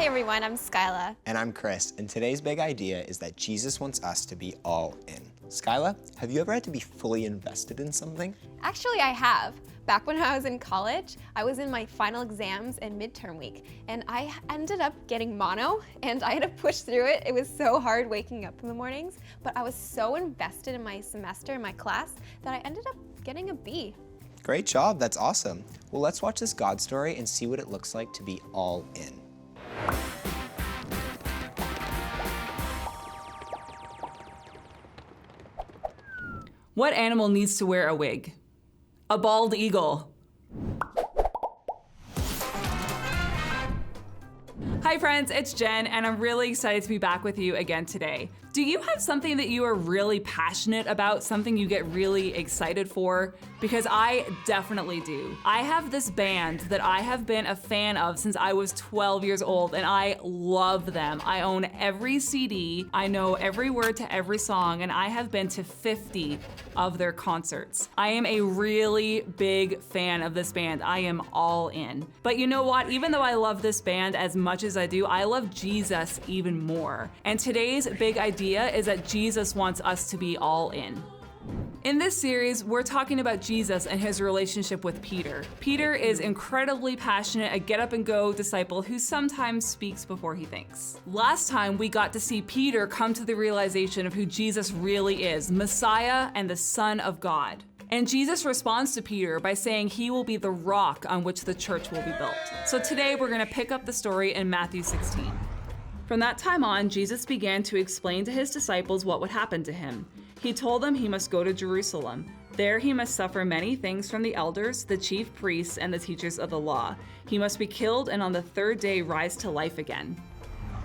Hey everyone, I'm Skylagh. And I'm Chris, and today's big idea is that Jesus wants us to be all in. Skylagh, have you ever had to be fully invested in something? Actually, I have. Back when I was in college, I was in my final exams and midterm week, and I ended up getting mono, and I had to push through it. It was so hard waking up in the mornings, but I was so invested in my semester, in my class, that I ended up getting a B. Great job, that's awesome. Well, let's watch this God story and see what it looks like to be all in. What animal needs to wear a wig? A bald eagle. Hi friends, it's Jen, and I'm really excited to be back with you again today. Do you have something that you are really passionate about, something you get really excited for? Because I definitely do. I have this band that I have been a fan of since I was 12 years old, and I love them. I own every CD, I know every word to every song, and I have been to 50 of their concerts. I am a really big fan of this band. I am all in. But you know what? Even though I love this band as much as I do, I love Jesus even more. And today's big idea is that Jesus wants us to be all in. In this series, we're talking about Jesus and his relationship with Peter. Peter is incredibly passionate, a get-up-and-go disciple who sometimes speaks before he thinks. Last time, we got to see Peter come to the realization of who Jesus really is, Messiah and the Son of God. And Jesus responds to Peter by saying he will be the rock on which the church will be built. So today, we're gonna pick up the story in Matthew 16. From that time on, Jesus began to explain to his disciples what would happen to him. He told them he must go to Jerusalem. There he must suffer many things from the elders, the chief priests, and the teachers of the law. He must be killed and on the third day rise to life again.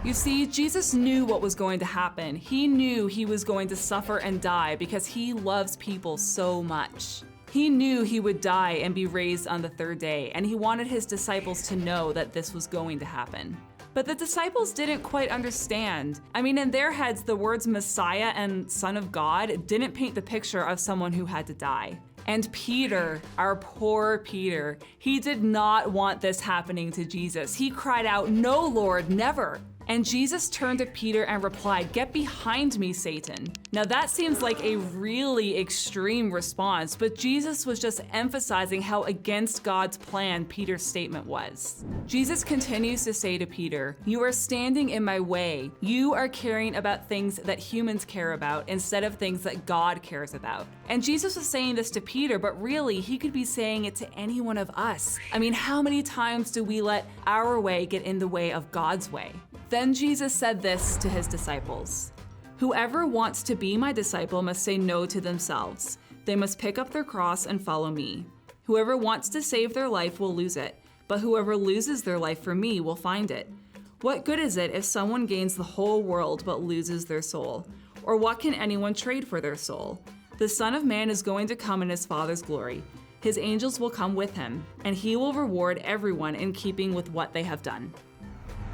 You see, Jesus knew what was going to happen. He knew he was going to suffer and die because he loves people so much. He knew he would die and be raised on the third day, and he wanted his disciples to know that this was going to happen. But the disciples didn't quite understand. I mean, in their heads, the words Messiah and Son of God didn't paint the picture of someone who had to die. And Peter, our poor Peter, he did not want this happening to Jesus. He cried out, "No, Lord, never." And Jesus turned to Peter and replied, "Get behind me, Satan." Now that seems like a really extreme response, but Jesus was just emphasizing how against God's plan Peter's statement was. Jesus continues to say to Peter, "You are standing in my way. You are caring about things that humans care about instead of things that God cares about." And Jesus was saying this to Peter, but really he could be saying it to any one of us. I mean, how many times do we let our way get in the way of God's way? Then Jesus said this to his disciples, "Whoever wants to be my disciple must say no to themselves. They must pick up their cross and follow me. Whoever wants to save their life will lose it, but whoever loses their life for me will find it. What good is it if someone gains the whole world but loses their soul? Or what can anyone trade for their soul? The Son of Man is going to come in his Father's glory. His angels will come with him, and he will reward everyone in keeping with what they have done."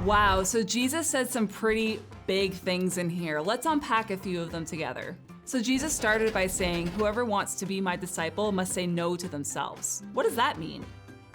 Wow, so Jesus said some pretty big things in here. Let's unpack a few of them together. So Jesus started by saying, "Whoever wants to be my disciple must say no to themselves." What does that mean?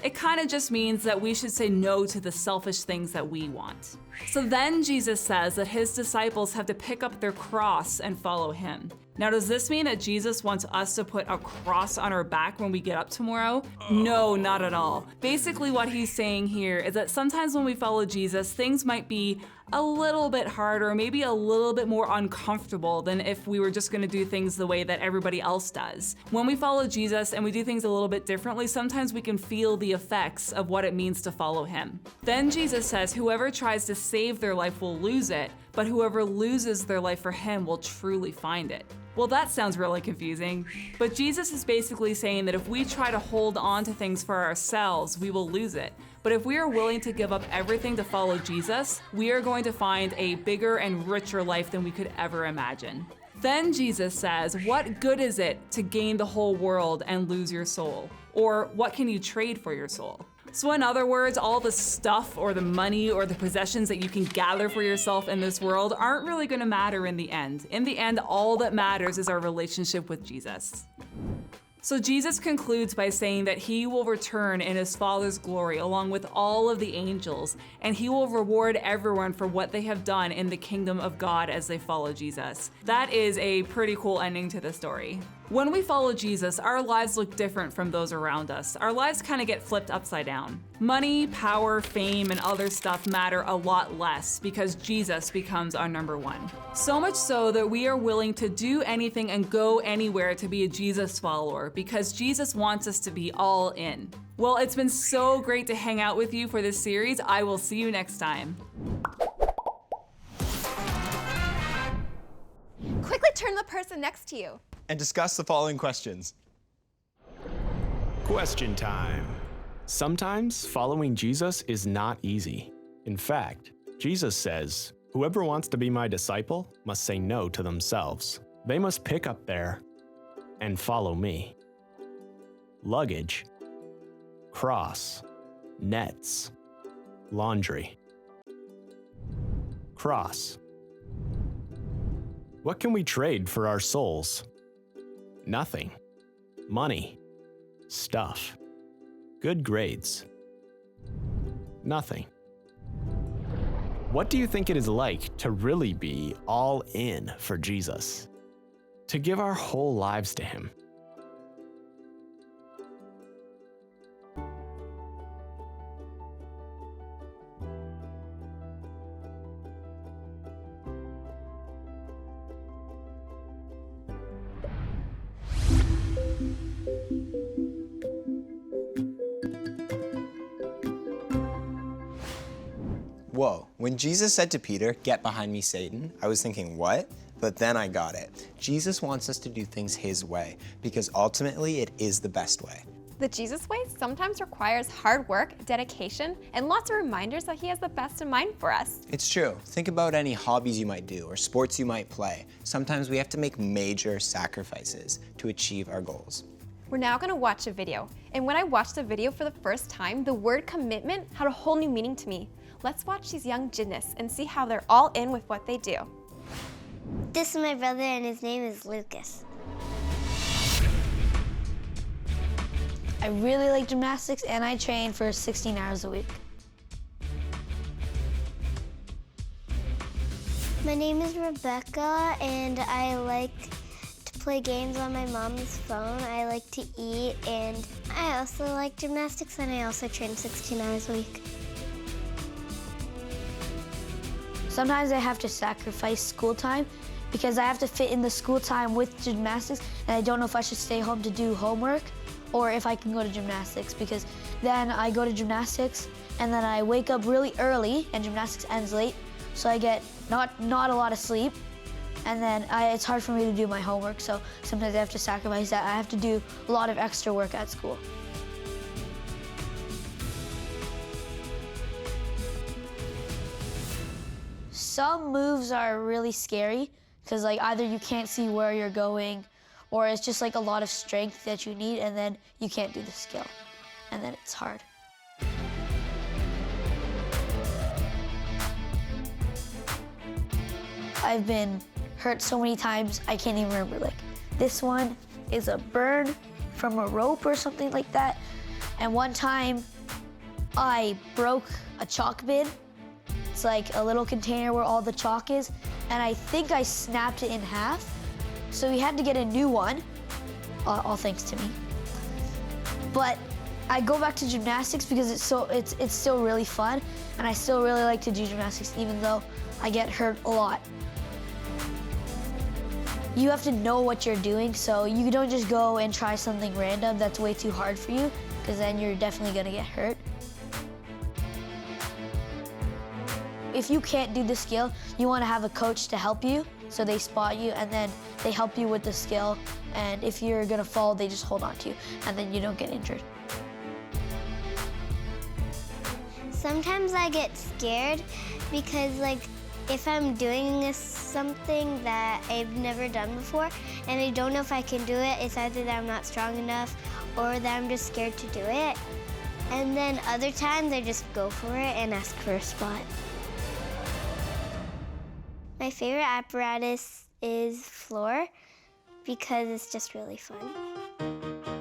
It kind of just means that we should say no to the selfish things that we want. So then Jesus says that his disciples have to pick up their cross and follow him. Now, does this mean that Jesus wants us to put a cross on our back when we get up tomorrow? No, not at all. Basically, what he's saying here is that sometimes when we follow Jesus, things might be a little bit harder, maybe a little bit more uncomfortable than if we were just gonna do things the way that everybody else does. When we follow Jesus and we do things a little bit differently, sometimes we can feel the effects of what it means to follow him. Then Jesus says, "Whoever tries to save their life will lose it, but whoever loses their life for him will truly find it." Well, that sounds really confusing, but Jesus is basically saying that if we try to hold on to things for ourselves, we will lose it. But if we are willing to give up everything to follow Jesus, we are going to find a bigger and richer life than we could ever imagine. Then Jesus says, "What good is it to gain the whole world and lose your soul? Or what can you trade for your soul?" So in other words, all the stuff or the money or the possessions that you can gather for yourself in this world aren't really gonna matter in the end. In the end, all that matters is our relationship with Jesus. So Jesus concludes by saying that he will return in his Father's glory along with all of the angels, and he will reward everyone for what they have done in the kingdom of God as they follow Jesus. That is a pretty cool ending to the story. When we follow Jesus, our lives look different from those around us. Our lives kind of get flipped upside down. Money, power, fame, and other stuff matter a lot less because Jesus becomes our number one. So much so that we are willing to do anything and go anywhere to be a Jesus follower because Jesus wants us to be all in. Well, it's been so great to hang out with you for this series. I will see you next time. Quickly turn to the person next to you. And discuss the following questions. Question time. Sometimes following Jesus is not easy. In fact, Jesus says, "Whoever wants to be my disciple must say no to themselves. They must pick up their and follow me." Luggage, cross, nets, laundry. Cross. What can we trade for our souls? Nothing. Money. Stuff. Good grades. Nothing. What do you think it is like to really be all in for Jesus? To give our whole lives to him? Whoa, when Jesus said to Peter, "Get behind me, Satan," I was thinking, what? But then I got it. Jesus wants us to do things his way because ultimately it is the best way. The Jesus way sometimes requires hard work, dedication, and lots of reminders that he has the best in mind for us. It's true. Think about any hobbies you might do or sports you might play. Sometimes we have to make major sacrifices to achieve our goals. We're now gonna watch a video. And when I watched the video for the first time, the word commitment had a whole new meaning to me. Let's watch these young gymnasts and see how they're all in with what they do. This is my brother and his name is Lucas. I really like gymnastics and I train for 16 hours a week. My name is Rebecca and I like to play games on my mom's phone. I like to eat and I also like gymnastics and I also train 16 hours a week. Sometimes I have to sacrifice school time because I have to fit in the school time with gymnastics and I don't know if I should stay home to do homework or if I can go to gymnastics because then I go to gymnastics and then I wake up really early and gymnastics ends late, so I get not a lot of sleep, and then it's hard for me to do my homework, so sometimes I have to sacrifice that. I have to do a lot of extra work at school. Some moves are really scary because like either you can't see where you're going or it's just like a lot of strength that you need and then you can't do the skill and then it's hard. I've been hurt so many times I can't even remember. Like this one is a burn from a rope or something like that, and one time I broke a chalk bin. It's like a little container where all the chalk is, and I think I snapped it in half. So we had to get a new one, all thanks to me. But I go back to gymnastics because it's still really fun, and I still really like to do gymnastics even though I get hurt a lot. You have to know what you're doing, so you don't just go and try something random that's way too hard for you, because then you're definitely gonna get hurt. If you can't do the skill, you want to have a coach to help you, so they spot you and then they help you with the skill, and if you're gonna fall, they just hold on to you and then you don't get injured. Sometimes I get scared because like if I'm doing something that I've never done before and I don't know if I can do it, it's either that I'm not strong enough or that I'm just scared to do it. And then other times I just go for it and ask for a spot. My favorite apparatus is floor because it's just really fun.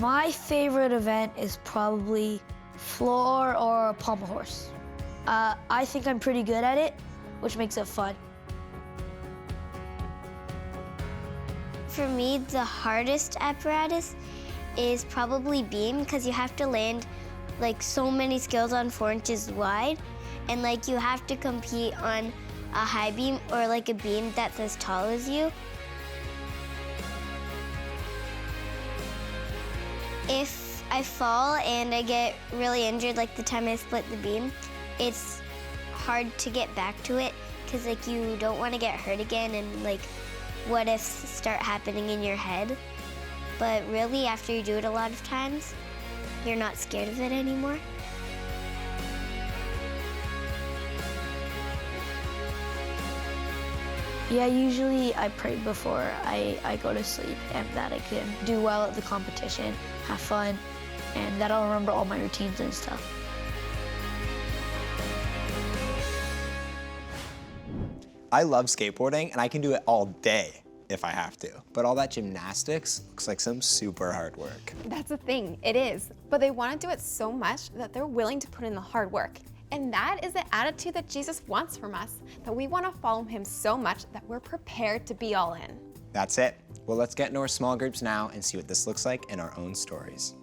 My favorite event is probably floor or pommel horse. I think I'm pretty good at it, which makes it fun. For me, the hardest apparatus is probably beam, because you have to land like so many skills on 4 inches wide, and like you have to compete on a high beam or like a beam that's as tall as you. If I fall and I get really injured, like the time I split the beam, it's hard to get back to it, because like you don't want to get hurt again, and like what ifs start happening in your head. But really, after you do it a lot of times, you're not scared of it anymore. Yeah, usually I pray before I go to sleep, and that I can do well at the competition, have fun, and that I'll remember all my routines and stuff. I love skateboarding, and I can do it all day if I have to. But all that gymnastics looks like some super hard work. That's the thing, it is. But they want to do it so much that they're willing to put in the hard work. And that is the attitude that Jesus wants from us, that we want to follow him so much that we're prepared to be all in. That's it. Well, let's get into our small groups now and see what this looks like in our own stories.